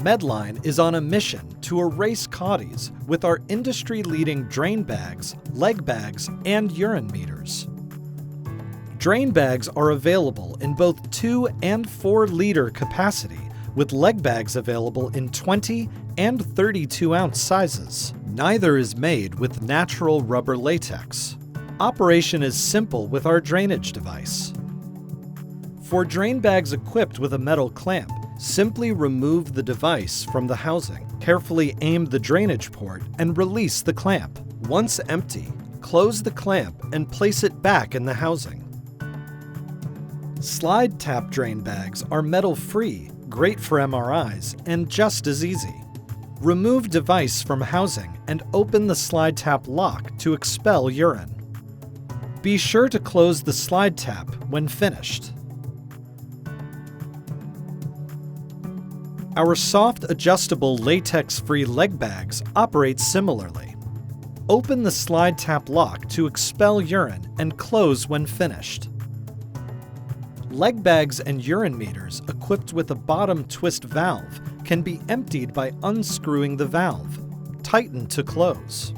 Medline is on a mission to erase caudries with our industry-leading drain bags, leg bags, and urine meters. Drain bags are available in both 2 and 4 liter capacity, with leg bags available in 20 and 32-ounce sizes. Neither is made with natural rubber latex. Operation is simple with our drainage device. For drain bags equipped with a metal clamp, simply remove the device from the housing. Carefully aim the drainage port and release the clamp. Once empty, close the clamp and place it back in the housing. Slide tap drain bags are metal-free, great for MRIs, and just as easy. Remove device from housing and open the slide tap lock to expel urine. Be sure to close the slide tap when finished. Our soft, adjustable, latex-free leg bags operate similarly. Open the slide tap lock to expel urine and close when finished. Leg bags and urine meters equipped with a bottom twist valve can be emptied by unscrewing the valve. Tighten to close.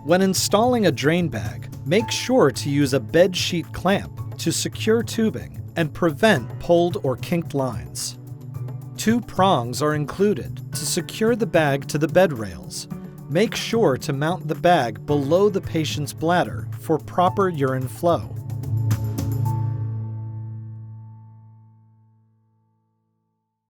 When installing a drain bag, make sure to use a bed sheet clamp to secure tubing and prevent pulled or kinked lines. 2 prongs are included to secure the bag to the bed rails. Make sure to mount the bag below the patient's bladder for proper urine flow.